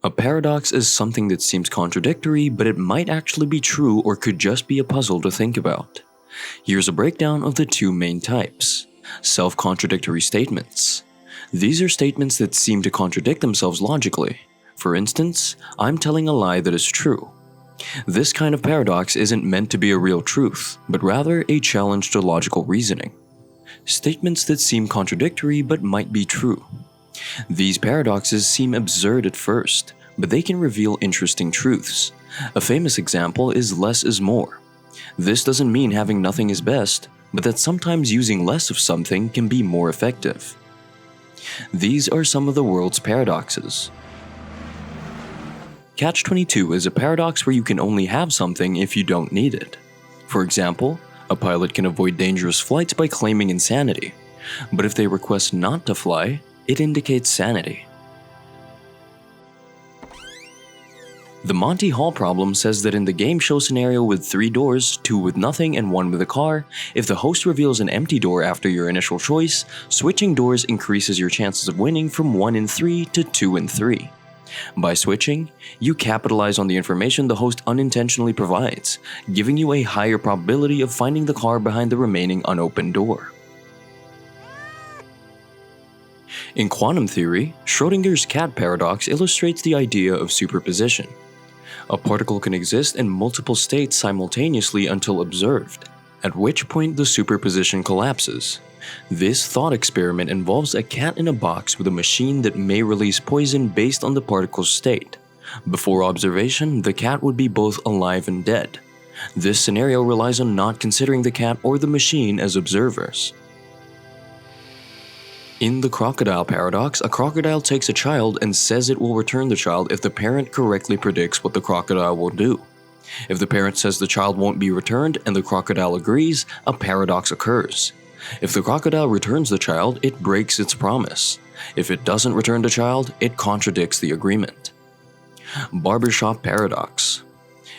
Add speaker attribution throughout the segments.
Speaker 1: A paradox is something that seems contradictory, but it might actually be true or could just be a puzzle to think about. Here's a breakdown of the two main types. Self-contradictory statements. These are statements that seem to contradict themselves logically. For instance, I'm telling a lie that is true. This kind of paradox isn't meant to be a real truth, but rather a challenge to logical reasoning. Statements that seem contradictory but might be true. These paradoxes seem absurd at first, but they can reveal interesting truths. A famous example is less is more. This doesn't mean having nothing is best, but that sometimes using less of something can be more effective. These are some of the world's paradoxes. Catch-22 is a paradox where you can only have something if you don't need it. For example, a pilot can avoid dangerous flights by claiming insanity, but if they request not to fly, it indicates sanity. The Monty Hall problem says that in the game show scenario with 3 doors, 2 with nothing and 1 with a car, if the host reveals an empty door after your initial choice, switching doors increases your chances of winning from 1 in 3 to 2 in 3. By switching, you capitalize on the information the host unintentionally provides, giving you a higher probability of finding the car behind the remaining unopened door. In quantum theory, Schrodinger's cat paradox illustrates the idea of superposition. A particle can exist in multiple states simultaneously until observed, at which point the superposition collapses. This thought experiment involves a cat in a box with a machine that may release poison based on the particle's state. Before observation, the cat would be both alive and dead. This scenario relies on not considering the cat or the machine as observers. In the Crocodile Paradox, a crocodile takes a child and says it will return the child if the parent correctly predicts what the crocodile will do. If the parent says the child won't be returned and the crocodile agrees, a paradox occurs. If the crocodile returns the child, it breaks its promise. If it doesn't return the child, it contradicts the agreement. Barbershop Paradox.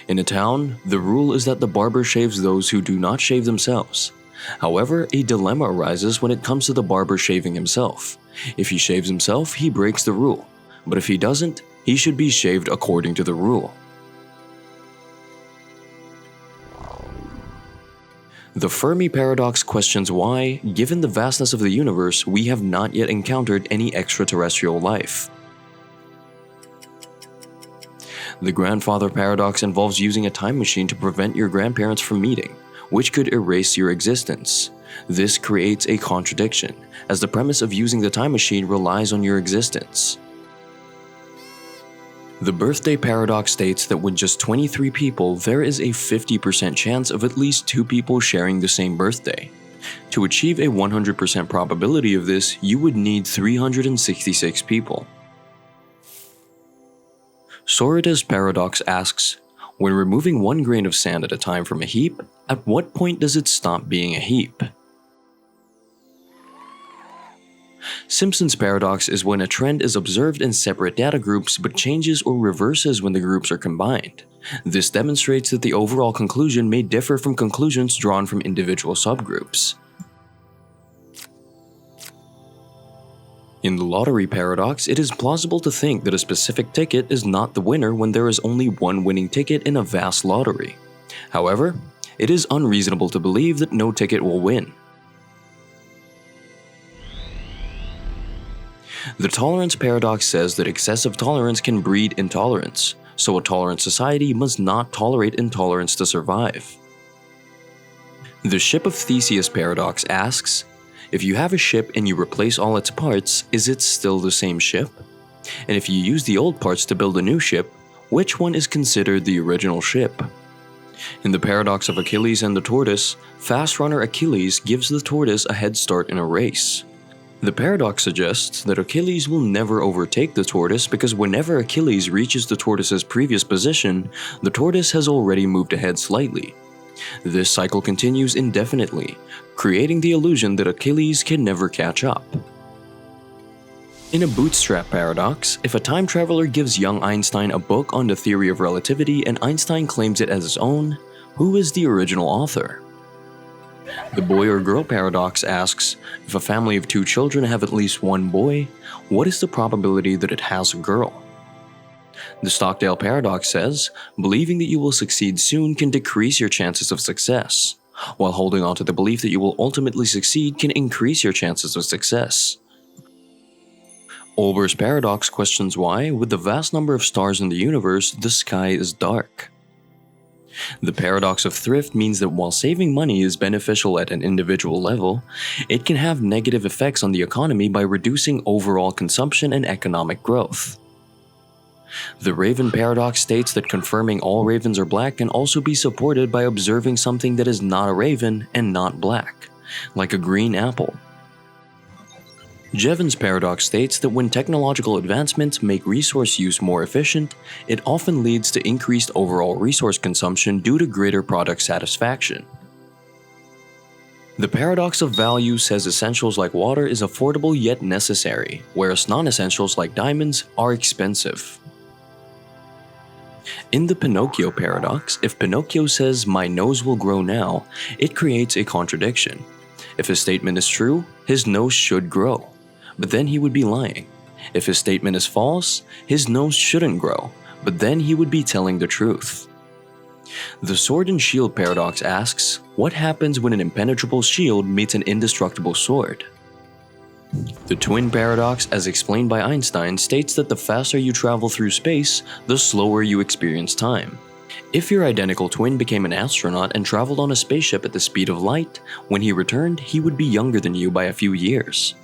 Speaker 1: In a town, the rule is that the barber shaves those who do not shave themselves. However, a dilemma arises when it comes to the barber shaving himself. If he shaves himself, he breaks the rule, but if he doesn't, he should be shaved according to the rule. The Fermi Paradox questions why, given the vastness of the universe, we have not yet encountered any extraterrestrial life. The Grandfather Paradox involves using a time machine to prevent your grandparents from meeting, which could erase your existence. This creates a contradiction, as the premise of using the time machine relies on your existence. The Birthday Paradox states that with just 23 people, there is a 50% chance of at least 2 people sharing the same birthday. To achieve a 100% probability of this, you would need 366 people. Sorites Paradox asks, when removing 1 grain of sand at a time from a heap, at what point does it stop being a heap? Simpsons Paradox is when a trend is observed in separate data groups but changes or reverses when the groups are combined. This demonstrates that the overall conclusion may differ from conclusions drawn from individual subgroups. In the Lottery Paradox, it is plausible to think that a specific ticket is not the winner when there is only one winning ticket in a vast lottery. However, it is unreasonable to believe that no ticket will win. The Tolerance Paradox says that excessive tolerance can breed intolerance, so a tolerant society must not tolerate intolerance to survive. The Ship of Theseus Paradox asks, if you have a ship and you replace all its parts, is it still the same ship? And if you use the old parts to build a new ship, which one is considered the original ship? In the Paradox of Achilles and the Tortoise, fast runner Achilles gives the tortoise a head start in a race. The paradox suggests that Achilles will never overtake the tortoise because whenever Achilles reaches the tortoise's previous position, the tortoise has already moved ahead slightly. This cycle continues indefinitely, creating the illusion that Achilles can never catch up. In a Bootstrap Paradox, if a time traveler gives young Einstein a book on the theory of relativity and Einstein claims it as his own, who is the original author? The Boy or Girl Paradox asks, if a family of 2 children have at least one boy, what is the probability that it has a girl? The Stockdale Paradox says, believing that you will succeed soon can decrease your chances of success, while holding on to the belief that you will ultimately succeed can increase your chances of success. Olbers Paradox questions why, with the vast number of stars in the universe, the sky is dark. The paradox of thrift means that while saving money is beneficial at an individual level, it can have negative effects on the economy by reducing overall consumption and economic growth. The Raven Paradox states that confirming all ravens are black can also be supported by observing something that is not a raven and not black, like a green apple. Jevons Paradox states that when technological advancements make resource use more efficient, it often leads to increased overall resource consumption due to greater product satisfaction. The paradox of value says essentials like water is affordable yet necessary, whereas non-essentials like diamonds are expensive. In the Pinocchio Paradox, if Pinocchio says, "My nose will grow now," it creates a contradiction. If his statement is true, his nose should grow, but then he would be lying. If his statement is false, his nose shouldn't grow, but then he would be telling the truth. The Sword and Shield Paradox asks, what happens when an impenetrable shield meets an indestructible sword? The Twin Paradox, as explained by Einstein, states that the faster you travel through space, the slower you experience time. If your identical twin became an astronaut and traveled on a spaceship at the speed of light, when he returned, he would be younger than you by a few years.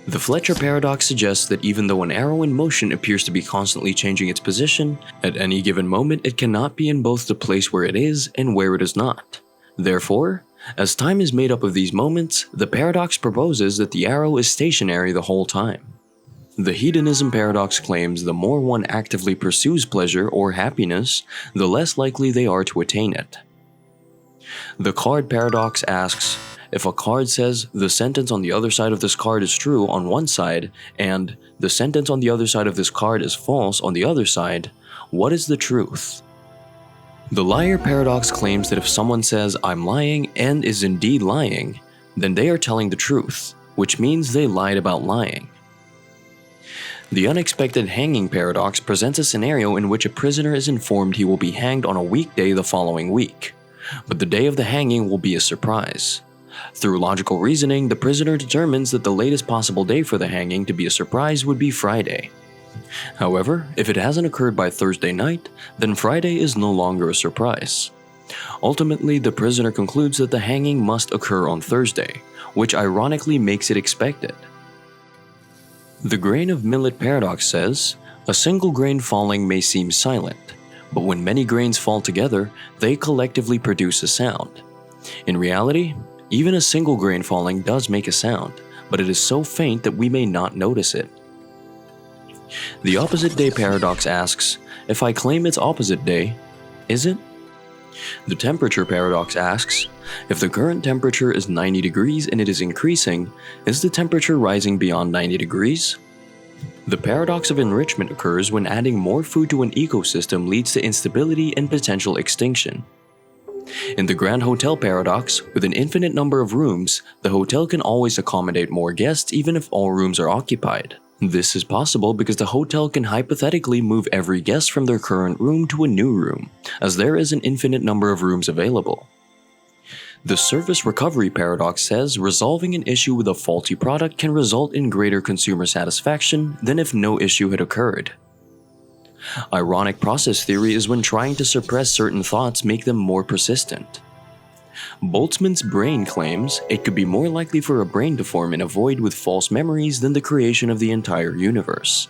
Speaker 1: The Fletcher Paradox suggests that even though an arrow in motion appears to be constantly changing its position, at any given moment it cannot be in both the place where it is and where it is not. Therefore, as time is made up of these moments, the paradox proposes that the arrow is stationary the whole time. The Hedonism Paradox claims the more one actively pursues pleasure or happiness, the less likely they are to attain it. The Card Paradox asks, if a card says the sentence on the other side of this card is true on one side and the sentence on the other side of this card is false on the other side, what is the truth? The Liar Paradox claims that if someone says I'm lying and is indeed lying, then they are telling the truth, which means they lied about lying. The Unexpected Hanging Paradox presents a scenario in which a prisoner is informed he will be hanged on a weekday the following week, but the day of the hanging will be a surprise. Through logical reasoning, the prisoner determines that the latest possible day for the hanging to be a surprise would be Friday. However, if it hasn't occurred by Thursday night, then Friday is no longer a surprise. Ultimately, the prisoner concludes that the hanging must occur on Thursday, which ironically makes it expected. The Grain of Millet Paradox says, a single grain falling may seem silent, but when many grains fall together, they collectively produce a sound. In reality, even a single grain falling does make a sound, but it is so faint that we may not notice it. The Opposite Day Paradox asks, if I claim it's opposite day, is it? The Temperature Paradox asks, if the current temperature is 90 degrees and it is increasing, is the temperature rising beyond 90 degrees? The paradox of enrichment occurs when adding more food to an ecosystem leads to instability and potential extinction. In the Grand Hotel Paradox, with an infinite number of rooms, the hotel can always accommodate more guests even if all rooms are occupied. This is possible because the hotel can hypothetically move every guest from their current room to a new room, as there is an infinite number of rooms available. The Service Recovery Paradox says resolving an issue with a faulty product can result in greater consumer satisfaction than if no issue had occurred. Ironic process theory is when trying to suppress certain thoughts make them more persistent. Boltzmann's Brain claims it could be more likely for a brain to form in a void with false memories than the creation of the entire universe.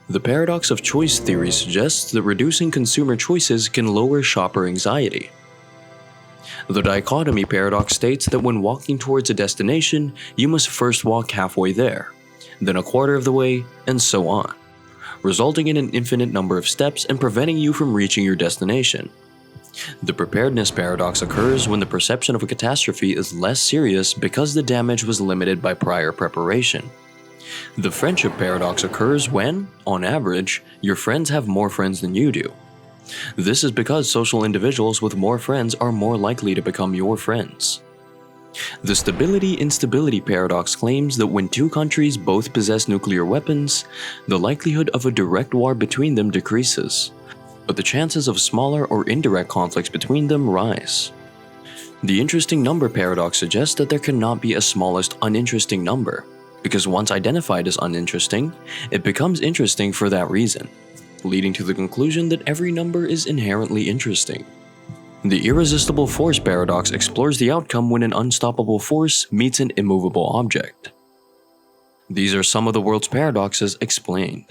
Speaker 1: The paradox of choice theory suggests that reducing consumer choices can lower shopper anxiety. The Dichotomy Paradox states that when walking towards a destination, you must first walk halfway there, then a quarter of the way, and so on, resulting in an infinite number of steps and preventing you from reaching your destination. The Preparedness Paradox occurs when the perception of a catastrophe is less serious because the damage was limited by prior preparation. The Friendship Paradox occurs when, on average, your friends have more friends than you do. This is because social individuals with more friends are more likely to become your friends. The Stability-Instability Paradox claims that when two countries both possess nuclear weapons, the likelihood of a direct war between them decreases, but the chances of smaller or indirect conflicts between them rise. The Interesting Number Paradox suggests that there cannot be a smallest uninteresting number, because once identified as uninteresting, it becomes interesting for that reason, leading to the conclusion that every number is inherently interesting. The Irresistible Force Paradox explores the outcome when an unstoppable force meets an immovable object. These are some of the world's paradoxes explained.